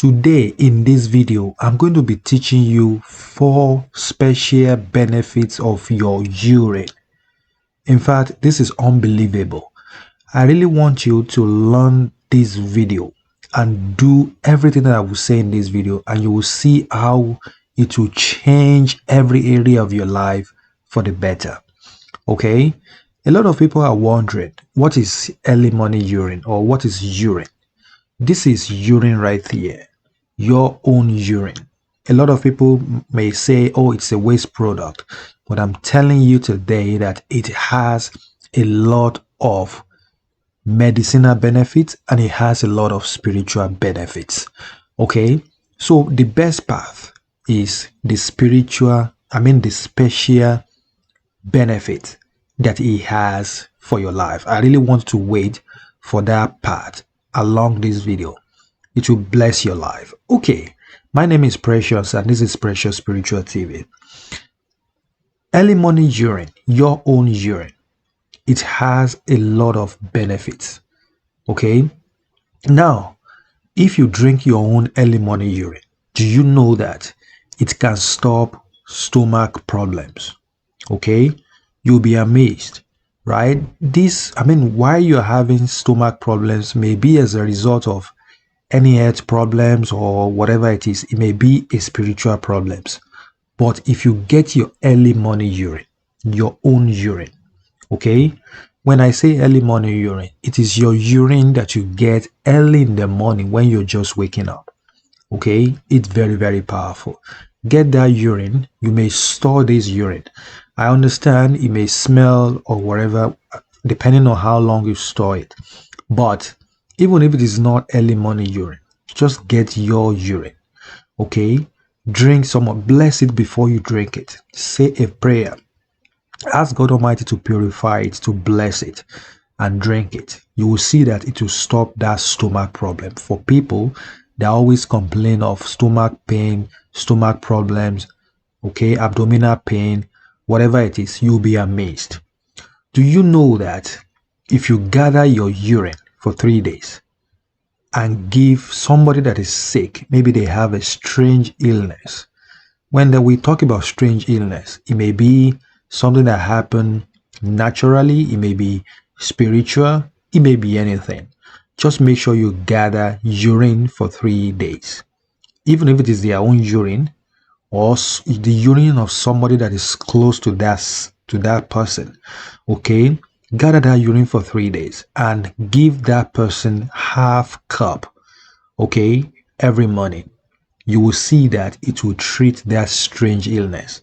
Today in this video, I'm going to be teaching you 4 special benefits of your urine. In fact, this is unbelievable. I really want you to learn this video and do everything that I will say in this video, and you will see how it will change every area of your life for the better. Okay? A lot of people are wondering, what is early morning urine, or what is urine? This is urine right here, your own urine. A lot of people may say, oh, it's a waste product, but I'm telling you today that it has a lot of medicinal benefits and it has a lot of spiritual benefits. Okay, so the best path is the special benefit that it has for your life. I really want to wait for that part along this video. It will bless your life. Okay, my name is Precious and this is Precious Spiritual TV. Early morning urine, your own urine, it has a lot of benefits. Okay, now if you drink your own early morning urine, do you know that it can stop stomach problems? Okay, you'll be amazed, right? Why you're having stomach problems may be as a result of any health problems or whatever it is. It may be a spiritual problems. But if you get your early morning urine, your own urine, okay? When I say early morning urine, it is your urine that you get early in the morning when you're just waking up. Okay, it's very, very powerful. Get that urine. You may store this urine. I understand it may smell or whatever, depending on how long you store it. But even if it is not early morning urine, just get your urine. Okay, drink some, bless it before you drink it. Say a prayer. Ask God Almighty to purify it, to bless it, and drink it. You will see that it will stop that stomach problem. For people, they always complain of stomach pain, stomach problems, okay, abdominal pain, whatever it is, you'll be amazed. Do you know that if you gather your urine for 3 days and give somebody that is sick, maybe they have a strange illness. When we talk about strange illness, it may be something that happened naturally, it may be spiritual, it may be anything. Just make sure you gather urine for 3 days. Even if it is their own urine or the urine of somebody that is close to that person, okay? Gather that urine for 3 days and give that person half cup, okay, every morning. You will see that it will treat that strange illness.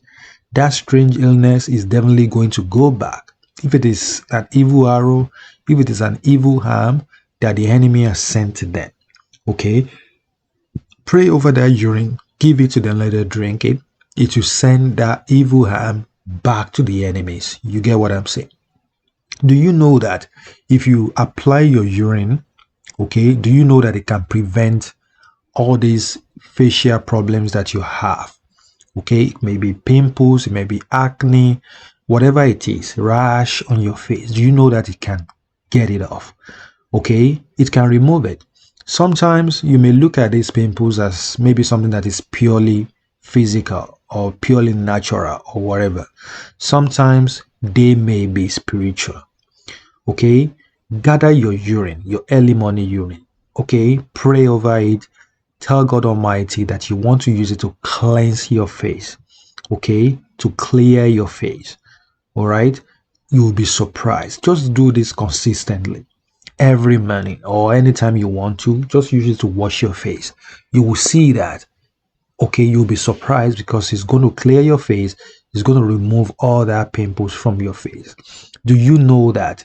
That strange illness is definitely going to go back. If it is an evil arrow, if it is an evil harm that the enemy has sent to them, okay, pray over that urine, give it to them, let them drink it. It will send that evil harm back to the enemies. You get what I'm saying? Do you know that if you apply your urine, okay, do you know that it can prevent all these facial problems that you have? Okay, it may be pimples, it may be acne, whatever it is, rash on your face. Do you know that it can get it off? Okay, it can remove it. Sometimes you may look at these pimples as maybe something that is purely physical or purely natural or whatever. Sometimes they may be spiritual. Okay, gather your urine, your early morning urine. Okay, pray over it. Tell God Almighty that you want to use it to cleanse your face, okay, to clear your face. All right, you will be surprised. Just do this consistently every morning or anytime you want to. Just use it to wash your face. You will see that, okay, you'll be surprised because it's going to clear your face. It's going to remove all that pimples from your face. Do you know that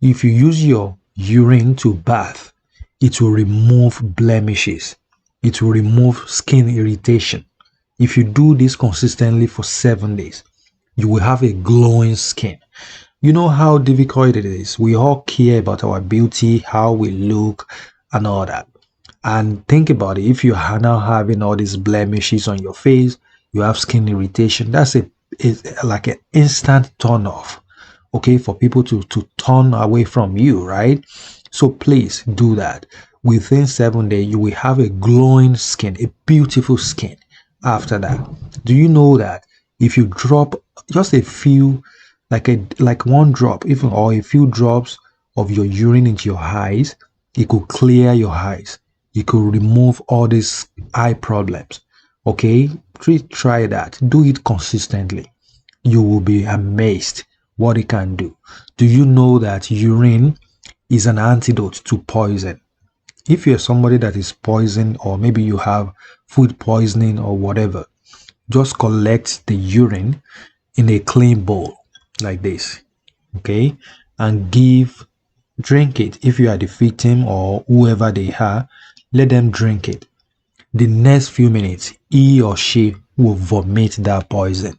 if you use your urine to bath, it will remove blemishes? It will remove skin irritation. If you do this consistently for 7 days, you will have a glowing skin. You know how difficult it is. We all care about our beauty, how we look, and all that. And think about it. If you are now having all these blemishes on your face, you have skin irritation, that's like an instant turn off, okay, for people to turn away from you, right? So please do that. Within 7 days, you will have a glowing skin, a beautiful skin after that. Do you know that if you drop just a few, like one drop, even or a few drops of your urine into your eyes, it could clear your eyes. It could remove all these eye problems. Okay, try that. Do it consistently. You will be amazed what it can do. Do you know that urine is an antidote to poison? If you're somebody that is poisoned, or maybe you have food poisoning or whatever, just collect the urine in a clean bowl like this, okay, and drink it. If you are the victim or whoever they are, let them drink it. The next few minutes, he or she will vomit that poison.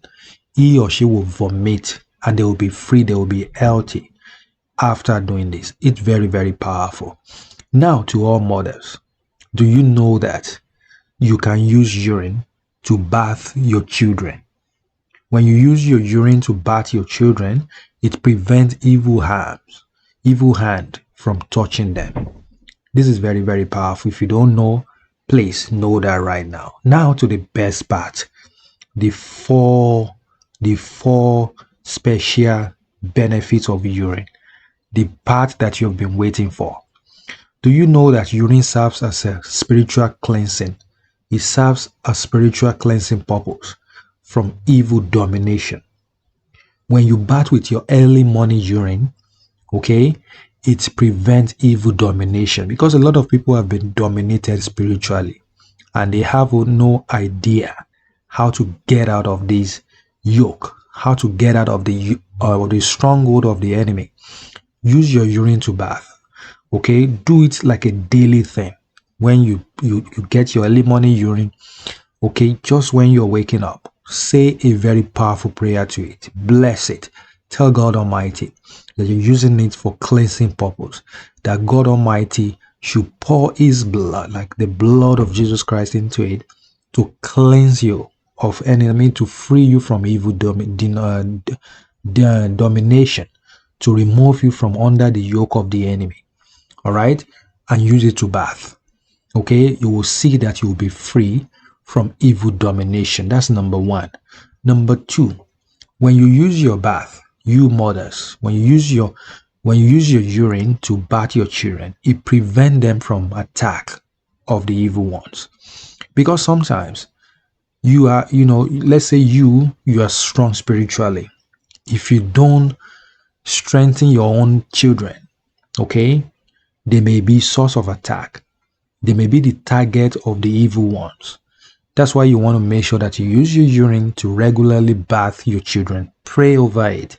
He or she will vomit and they will be free, they will be healthy after doing this. It's very, very powerful. Now, to all mothers, do you know that you can use urine to bath your children? When you use your urine to bath your children, it prevents evil hand from touching them. This is very, very powerful. If you don't know, please know that right now. Now to the best part, the four the four special benefits of urine, the part that you've been waiting for. Do you know that urine serves as a spiritual cleansing? It serves a spiritual cleansing purpose from evil domination. When you bath with your early morning urine, okay, it prevents evil domination, because a lot of people have been dominated spiritually and they have no idea how to get out of this yoke, how to get out of the stronghold of the enemy. Use your urine to bath. Okay, do it like a daily thing. When you get your early morning urine, okay, just when you're waking up, say a very powerful prayer to it. Bless it. Tell God Almighty that you're using it for cleansing purpose, that God Almighty should pour his blood, like the blood of Jesus Christ, into it to cleanse you of enemy, to free you from evil domination, to remove you from under the yoke of the enemy. All right, and use it to bath. Okay, you will see that you will be free from evil domination. That's number one. Number two, when you use your bath, you mothers, when you use your urine to bath your children, it prevents them from attack of the evil ones. Because sometimes you are, let's say you are strong spiritually. If you don't strengthen your own children, okay, they may be source of attack. They may be the target of the evil ones. That's why you want to make sure that you use your urine to regularly bath your children. Pray over it.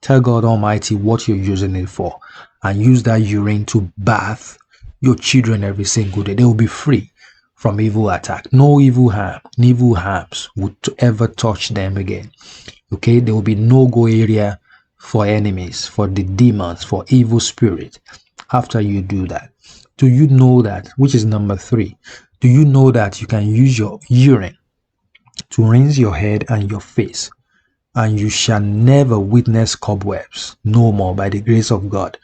Tell God Almighty what you're using it for, and use that urine to bath your children every single day. They will be free from evil attack. No evil harms would ever touch them again. Okay, there will be no go area for enemies, for the demons, for evil spirits after you do that. Do you know that, which is number three, do you know that you can use your urine to rinse your head and your face, and you shall never witness cobwebs no more by the grace of God?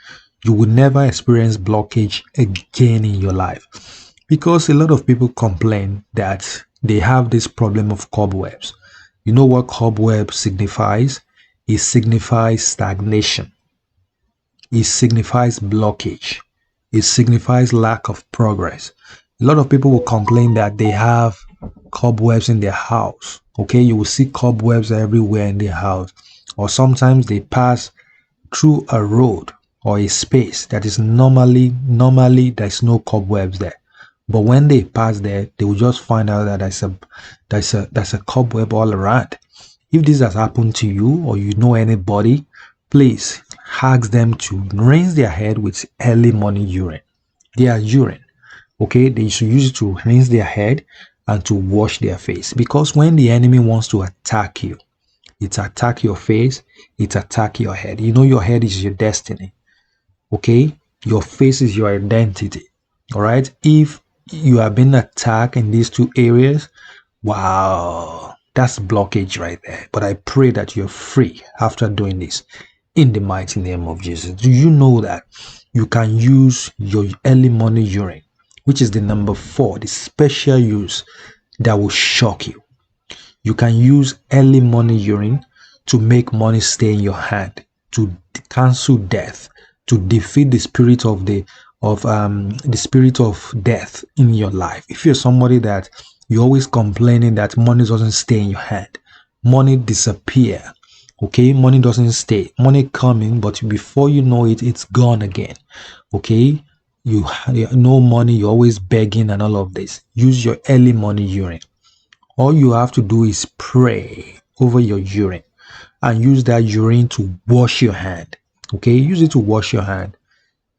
You will never experience blockage again in your life. Because a lot of people complain that they have this problem of cobwebs. You know what cobweb signifies? It signifies stagnation. It signifies blockage. It signifies lack of progress. A lot of people will complain that they have cobwebs in their house. Okay, you will see cobwebs everywhere in their house. Or sometimes they pass through a road or a space that is normally there's no cobwebs there. But when they pass there, they will just find out that there's a cobweb all around. If this has happened to you, or you know anybody, please ask them to rinse their head with early morning urine. Their urine, okay, they should use it to rinse their head and to wash their face. Because when the enemy wants to attack you, it attack your face, it attack your head. You know your head is your destiny, okay? Your face is your identity, all right? If you have been attacked in these two areas, wow, that's blockage right there. But I pray that you're free after doing this in the mighty name of Jesus. Do you know that you can use your early morning urine, which is the number 4, the special use that will shock you. You can use early morning urine to make money stay in your hand, to cancel death, to defeat the spirit of the spirit of death in your life. If you're somebody that you're always complaining that money doesn't stay in your hand, money disappear. Okay, money doesn't stay. Money coming, but before you know it, it's gone again. Okay, you no money, you're always begging and all of this. Use your early morning urine. All you have to do is pray over your urine and use that urine to wash your hand. Okay, use it to wash your hand,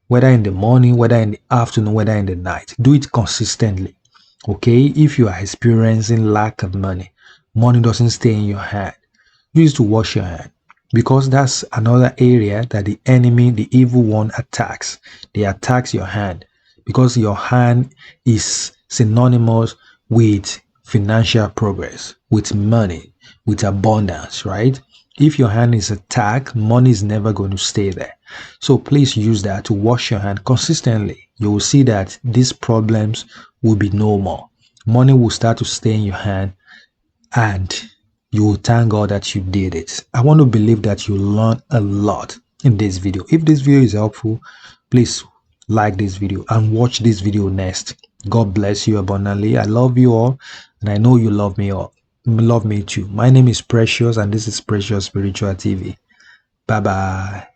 whether in the morning, whether in the afternoon, whether in the night. Do it consistently. Okay, if you are experiencing lack of money, money doesn't stay in your hand, use it to wash your hand, because that's another area that the enemy, the evil one, attacks. They attacks your hand because your hand is synonymous with financial progress, with money, with abundance, right? If your hand is attacked, money is never going to stay there. So please use that to wash your hand consistently. You will see that these problems will be no more. Money will start to stay in your hand, and you will thank God that you did it. I want to believe that you learned a lot in this video. If this video is helpful, please like this video and watch this video next. God bless you abundantly. I love you all, and I know you love me all. Love me too. My name is Precious, and this is Precious Spiritual TV. Bye bye.